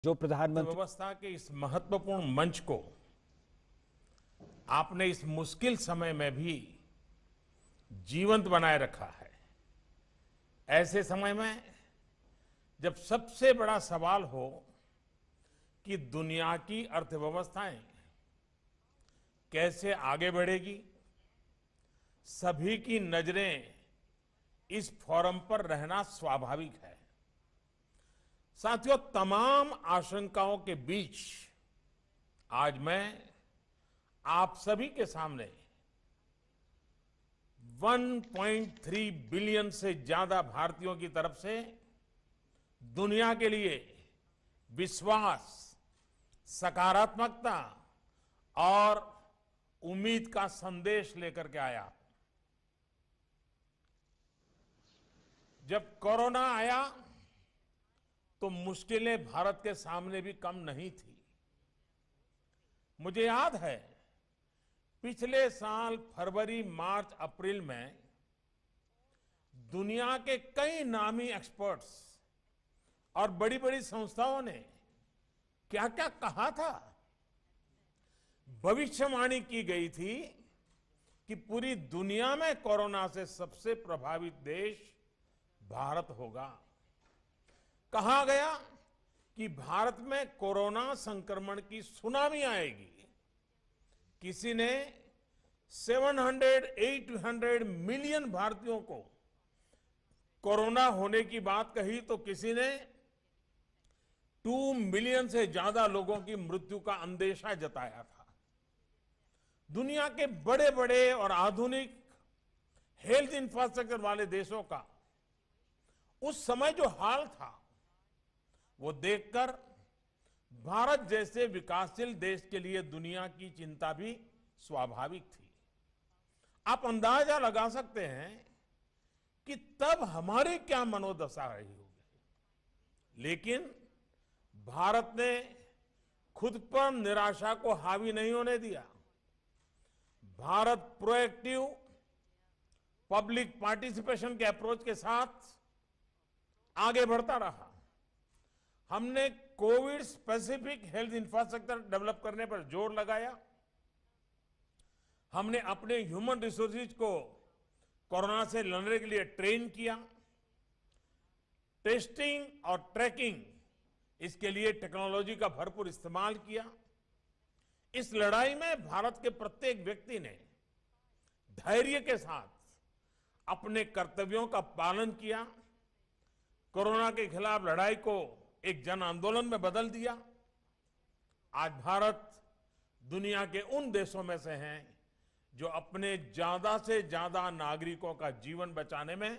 जो प्रधानमंत्री व्यवस्था के इस महत्वपूर्ण मंच को आपने इस मुश्किल समय में भी जीवंत बनाए रखा है। ऐसे समय में जब सबसे बड़ा सवाल हो कि दुनिया की अर्थव्यवस्थाएं कैसे आगे बढ़ेगी, सभी की नजरें इस फोरम पर रहना स्वाभाविक है। साथियों, तमाम आशंकाओं के बीच आज मैं आप सभी के सामने 1.3 बिलियन से ज्यादा भारतीयों की तरफ से दुनिया के लिए विश्वास, सकारात्मकता और उम्मीद का संदेश लेकर के आया। जब कोरोना आया तो मुश्किलें भारत के सामने भी कम नहीं थी। मुझे याद है, पिछले साल फरवरी, मार्च, अप्रैल में दुनिया के कई नामी एक्सपर्ट्स और बड़ी बड़ी संस्थाओं ने क्या क्या कहा था। भविष्यवाणी की गई थी कि पूरी दुनिया में कोरोना से सबसे प्रभावित देश भारत होगा। कहा गया कि भारत में कोरोना संक्रमण की सुनामी आएगी। किसी ने 700-800 मिलियन भारतीयों को कोरोना होने की बात कही तो किसी ने 2 मिलियन से ज्यादा लोगों की मृत्यु का अंदेशा जताया था। दुनिया के बड़े बड़े और आधुनिक हेल्थ इंफ्रास्ट्रक्चर वाले देशों का उस समय जो हाल था वो देखकर भारत जैसे विकासशील देश के लिए दुनिया की चिंता भी स्वाभाविक थी। आप अंदाजा लगा सकते हैं कि तब हमारी क्या मनोदशा रही होगी। लेकिन भारत ने खुद पर निराशा को हावी नहीं होने दिया। भारत प्रोएक्टिव पब्लिक पार्टिसिपेशन के अप्रोच के साथ आगे बढ़ता रहा। हमने Covid specific health infrastructure develop करने पर जोर लगाया। हमने अपने ह्यूमन रिसोर्सेज को कोरोना से लड़ने के लिए ट्रेन किया। टेस्टिंग और ट्रैकिंग, इसके लिए टेक्नोलॉजी का भरपूर इस्तेमाल किया। इस लड़ाई में भारत के प्रत्येक व्यक्ति ने धैर्य के साथ अपने कर्तव्यों का पालन किया। कोरोना के खिलाफ लड़ाई को एक जन आंदोलन में बदल दिया। आज भारत दुनिया के उन देशों में से हैं जो अपने ज्यादा से ज्यादा नागरिकों का जीवन बचाने में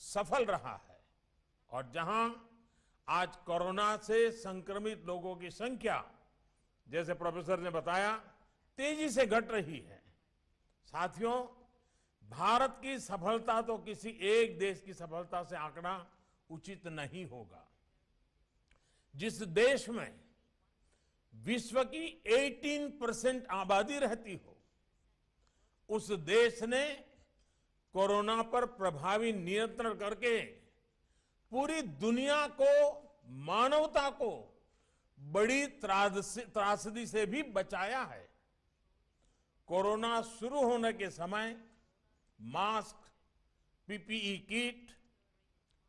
सफल रहा है और जहां आज कोरोना से संक्रमित लोगों की संख्या, जैसे प्रोफेसर ने बताया, तेजी से घट रही है। साथियों, भारत की सफलता तो किसी एक देश की सफलता से आंकना उचित नहीं होगा। जिस देश में विश्व की 18% आबादी रहती हो, उस देश ने कोरोना पर प्रभावी नियंत्रण करके पूरी दुनिया को, मानवता को बड़ी त्रासदी से भी बचाया है। कोरोना शुरू होने के समय mask, PPE kit,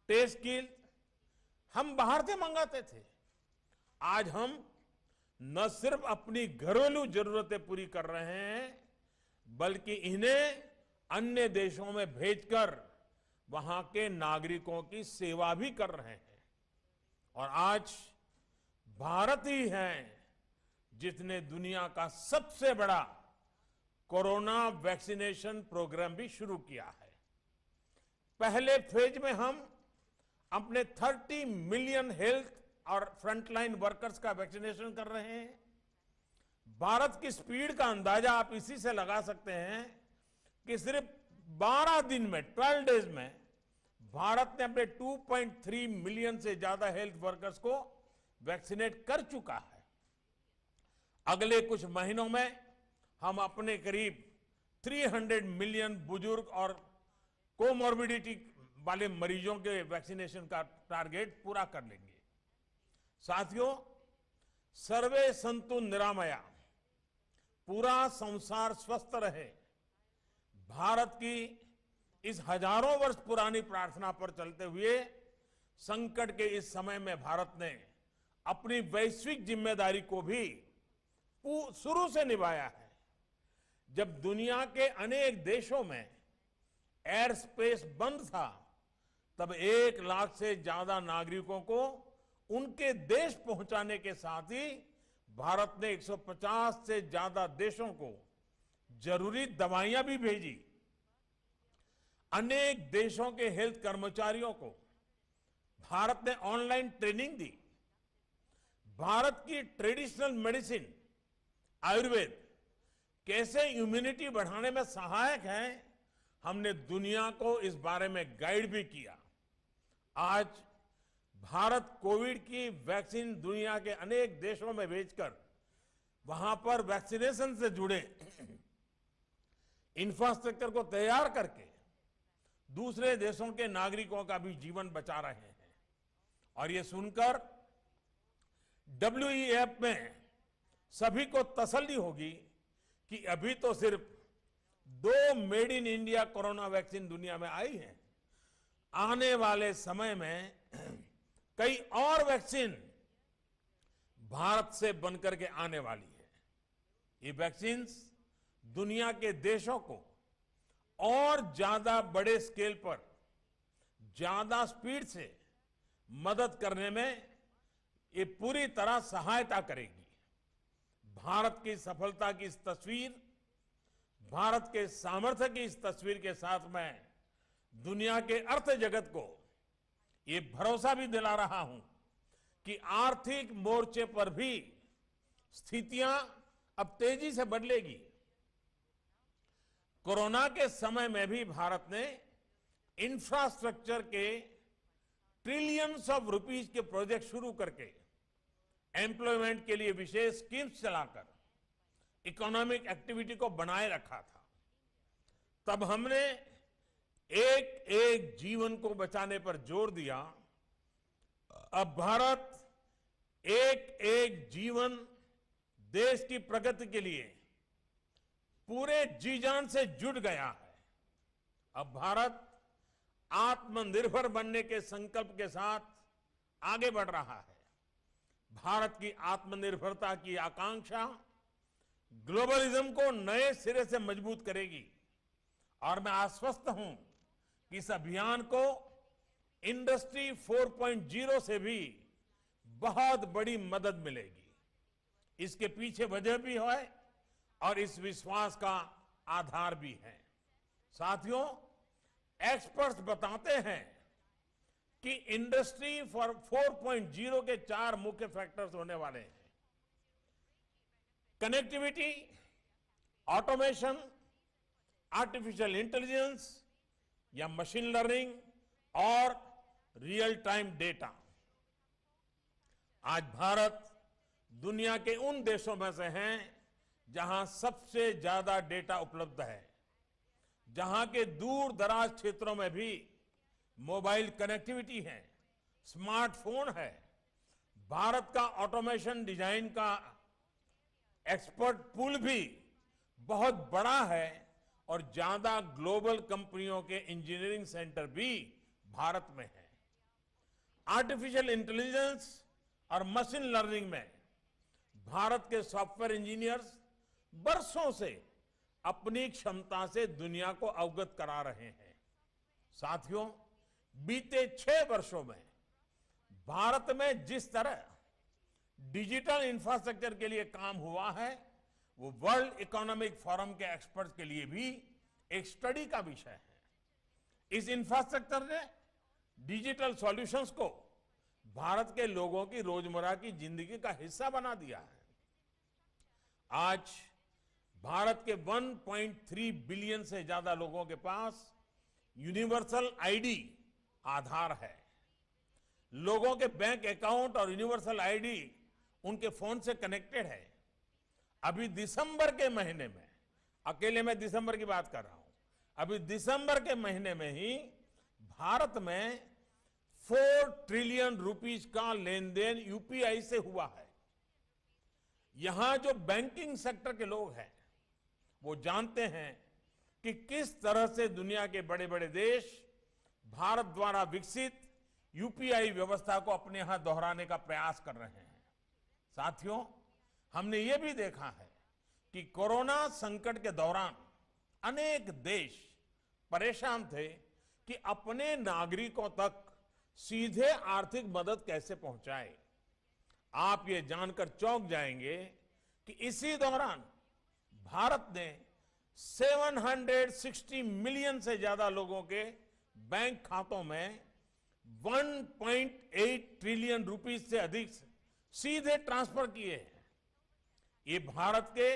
test kit हम बाहर से मंगाते थे। आज हम न सिर्फ अपनी घरेलू जरूरतें पूरी कर रहे हैं, बल्कि इन्हें अन्य देशों में भेजकर वहां के नागरिकों की सेवा भी कर रहे हैं। और आज भारत ही है जिसने दुनिया का सबसे बड़ा कोरोना वैक्सीनेशन प्रोग्राम भी शुरू किया है। पहले फेज में हम अपने 30 मिलियन हेल्थ और फ्रंटलाइन वर्कर्स का वैक्सीनेशन कर रहे हैं। भारत की स्पीड का अंदाजा आप इसी से लगा सकते हैं कि सिर्फ 12 दिन में, 12 डेज में भारत ने अपने 2.3 मिलियन से ज्यादा हेल्थ वर्कर्स को वैक्सीनेट कर चुका है। अगले कुछ महीनों में हम अपने करीब 300 मिलियन बुजुर्ग और कोमॉर्बिडिटी वाले मरीजों के वैक्सीनेशन का टारगेट पूरा कर लेंगे। साथियों, सर्वे संतु निरामया, पूरा संसार स्वस्थ रहे, भारत की इस हजारों वर्ष पुरानी प्रार्थना पर चलते हुए संकट के इस समय में भारत ने अपनी वैश्विक जिम्मेदारी को भी शुरू से निभाया है। जब दुनिया के अनेक देशों में एयर स्पेस बंद था, तब 1 लाख से ज्यादा नागरिकों को उनके देश पहुंचाने के साथ ही भारत ने 150 से ज्यादा देशों को जरूरी दवाइयां भी भेजी। अनेक देशों के हेल्थ कर्मचारियों को भारत ने ऑनलाइन ट्रेनिंग दी। भारत की ट्रेडिशनल मेडिसिन आयुर्वेद कैसे इम्यूनिटी बढ़ाने में सहायक है, हमने दुनिया को इस बारे में गाइड भी किया। आज भारत कोविड की वैक्सीन दुनिया के अनेक देशों में भेजकर वहां पर वैक्सीनेशन से जुड़े इंफ्रास्ट्रक्चर को तैयार करके दूसरे देशों के नागरिकों का भी जीवन बचा रहे हैं। और ये सुनकर WEF में सभी को तसल्ली होगी कि अभी तो सिर्फ 2 made in India corona vaccine दुनिया में आई है। आने वाले समय में कई और वैक्सीन भारत से बनकर के आने वाली है। ये वैक्सीन दुनिया के देशों को और ज्यादा बड़े स्केल पर ज्यादा स्पीड से मदद करने में ये पूरी तरह सहायता करेगी। भारत की सफलता की इस तस्वीर, भारत के सामर्थ्य की इस तस्वीर के साथ मैं दुनिया के अर्थ जगत को ये भरोसा भी दिला रहा हूं कि आर्थिक मोर्चे पर भी स्थितियां अब तेजी से बदलेगी। कोरोना के समय में भी भारत ने इंफ्रास्ट्रक्चर के ट्रिलियंस ऑफ रुपीस के प्रोजेक्ट शुरू करके एम्प्लॉयमेंट के लिए विशेष स्कीम्स चलाकर इकोनॉमिक एक्टिविटी को बनाए रखा था। तब हमने एक एक जीवन को बचाने पर जोर दिया। अब भारत एक एक जीवन देश की प्रगति के लिए पूरे जी जान से जुट गया है। अब भारत आत्मनिर्भर बनने के संकल्प के साथ आगे बढ़ रहा है। भारत की आत्मनिर्भरता की आकांक्षा ग्लोबलिज्म को नए सिरे से मजबूत करेगी और मैं आश्वस्त हूं कि इस अभियान को इंडस्ट्री 4.0 से भी बहुत बड़ी मदद मिलेगी। इसके पीछे वजह भी है और इस विश्वास का आधार भी है। साथियों, एक्सपर्ट्स बताते हैं कि इंडस्ट्री 4.0 के 4 मुख्य फैक्टर्स होने वाले हैं: कनेक्टिविटी, ऑटोमेशन, आर्टिफिशियल इंटेलिजेंस या मशीन लर्निंग और रियल टाइम डेटा। आज भारत दुनिया के उन देशों में से है जहां सबसे ज्यादा डेटा उपलब्ध है, जहां के दूर दराज क्षेत्रों में भी मोबाइल कनेक्टिविटी है, स्मार्टफोन है। भारत का ऑटोमेशन डिजाइन का एक्सपर्ट पूल भी बहुत बड़ा है और ज्यादा ग्लोबल कंपनियों के इंजीनियरिंग सेंटर भी भारत में है। आर्टिफिशियल इंटेलिजेंस और मशीन लर्निंग में भारत के सॉफ्टवेयर इंजीनियर्स बरसों से अपनी क्षमता से दुनिया को अवगत करा रहे हैं। साथियों, बीते 6 वर्षों में भारत में जिस तरह डिजिटल इंफ्रास्ट्रक्चर के लिए काम हुआ है, वो वर्ल्ड इकोनॉमिक फोरम के एक्सपर्ट्स के लिए भी एक स्टडी का विषय है। इस इंफ्रास्ट्रक्चर ने डिजिटल सॉल्यूशंस को भारत के लोगों की रोजमर्रा की जिंदगी का हिस्सा बना दिया है। आज भारत के 1.3 बिलियन से ज्यादा लोगों के पास यूनिवर्सल आईडी आधार है। लोगों के बैंक अकाउंट और यूनिवर्सल आईडी उनके फोन से कनेक्टेड है। अभी दिसंबर के महीने में, अकेले मैं दिसंबर की बात कर रहा हूं, अभी दिसंबर के महीने में ही भारत में 4 ट्रिलियन रुपीस का लेन देन यूपीआई से हुआ है। यहां जो बैंकिंग सेक्टर के लोग हैं वो जानते हैं कि किस तरह से दुनिया के बड़े बड़े देश भारत द्वारा विकसित यूपीआई व्यवस्था को अपने यहां दोहराने का प्रयास कर रहे हैं। साथियों, हमने ये भी देखा है कि कोरोना संकट के दौरान अनेक देश परेशान थे कि अपने नागरिकों तक सीधे आर्थिक मदद कैसे पहुंचाए। आप ये जानकर चौंक जाएंगे कि इसी दौरान भारत ने 760 मिलियन से ज्यादा लोगों के बैंक खातों में 1.8 ट्रिलियन रुपीस से अधिक सीधे ट्रांसफर किए हैं। ये भारत के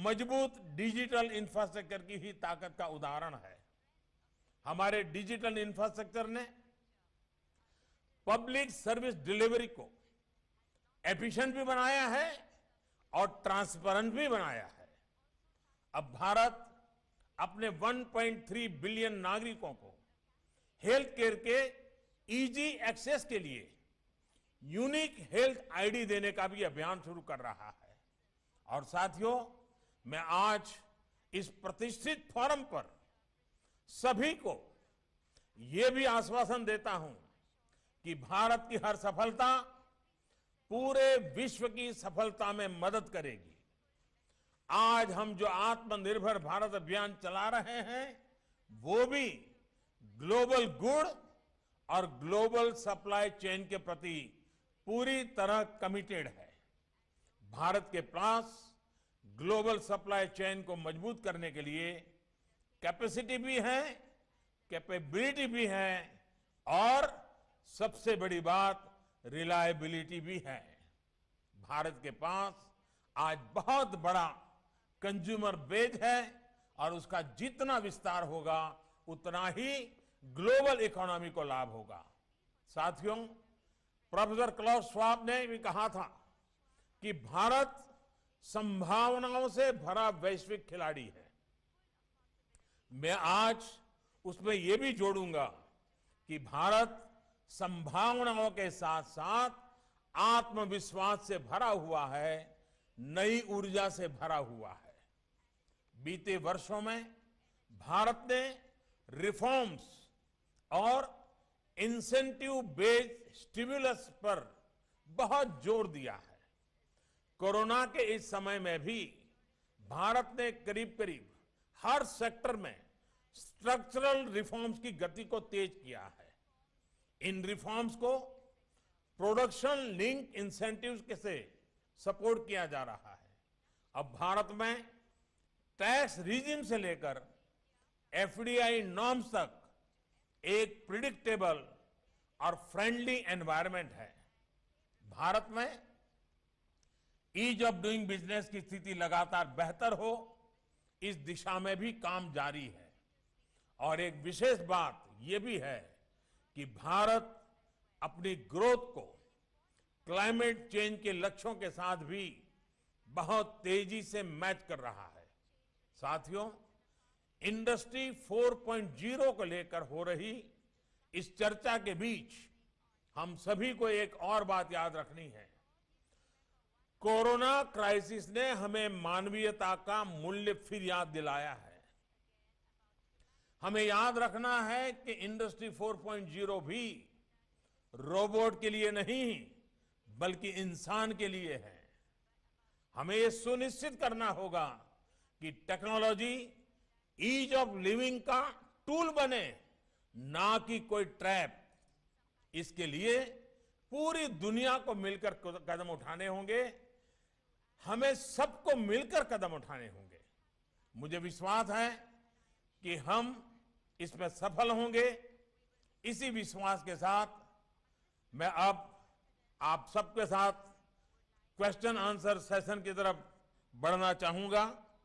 मजबूत डिजिटल इंफ्रास्ट्रक्चर की ही ताकत का उदाहरण है। हमारे डिजिटल इंफ्रास्ट्रक्चर ने पब्लिक सर्विस डिलीवरी को एफिशिएंट भी बनाया है और ट्रांसपेरेंट भी बनाया है। अब भारत अपने 1.3 बिलियन नागरिकों को हेल्थ केयर के इजी एक्सेस के लिए यूनिक हेल्थ आईडी देने का भी अभियान शुरू कर रहा है। और साथियों, मैं आज इस प्रतिष्ठित फोरम पर सभी को यह भी आश्वासन देता हूं कि भारत की हर सफलता पूरे विश्व की सफलता में मदद करेगी। आज हम जो आत्मनिर्भर भारत अभियान चला रहे हैं वो भी ग्लोबल गुड और ग्लोबल सप्लाई चेन के प्रति पूरी तरह कमिटेड है। भारत के पास ग्लोबल सप्लाई चेन को मजबूत करने के लिए कैपेसिटी भी है, कैपेबिलिटी भी है और सबसे बड़ी बात रिलायबिलिटी भी है। भारत के पास आज बहुत बड़ा कंज्यूमर बेस है और उसका जितना विस्तार होगा उतना ही ग्लोबल इकोनॉमी को लाभ होगा। साथियों, प्रोफेसर क्लाउस श्वाब ने भी कहा था कि भारत संभावनाओं से भरा वैश्विक खिलाड़ी है। मैं आज उसमें यह भी जोड़ूंगा कि भारत संभावनाओं के साथ साथ आत्मविश्वास से भरा हुआ है, नई ऊर्जा से भरा हुआ है। बीते वर्षों में भारत ने रिफॉर्म्स और इंसेंटिव बेस्ड स्टिमुलस पर बहुत जोर दिया है। कोरोना के इस समय में भी भारत ने करीब करीब हर सेक्टर में स्ट्रक्चरल रिफॉर्म्स की गति को तेज किया है। इन रिफॉर्म्स को प्रोडक्शन लिंक इंसेंटिव्स से सपोर्ट किया जा रहा है। अब भारत में टैक्स रिजिम से लेकर एफडीआई नॉर्म्स तक एक प्रिडिक्टेबल और फ्रेंडली एनवायरनमेंट है। भारत में ईज ऑफ डूइंग बिजनेस की स्थिति लगातार बेहतर हो, इस दिशा में भी काम जारी है। और एक विशेष बात यह भी है कि भारत अपनी ग्रोथ को क्लाइमेट चेंज के लक्ष्यों के साथ भी बहुत तेजी से मैच कर रहा है। साथियों, इंडस्ट्री 4.0 को लेकर हो रही इस चर्चा के बीच हम सभी को एक और बात याद रखनी है। कोरोना क्राइसिस ने हमें मानवीयता का मूल्य फिर याद दिलाया है। हमें याद रखना है कि इंडस्ट्री 4.0 भी रोबोट के लिए नहीं बल्कि इंसान के लिए है। हमें यह सुनिश्चित करना होगा कि टेक्नोलॉजी ईज ऑफ लिविंग का टूल बने, ना कि कोई ट्रैप। इसके लिए पूरी दुनिया को मिलकर कदम उठाने होंगे। हमें सबको मिलकर कदम उठाने होंगे। मुझे विश्वास है कि हम इसमें सफल होंगे। इसी विश्वास के साथ मैं अब आप सबके साथ क्वेश्चन आंसर सेशन की तरफ बढ़ना चाहूंगा।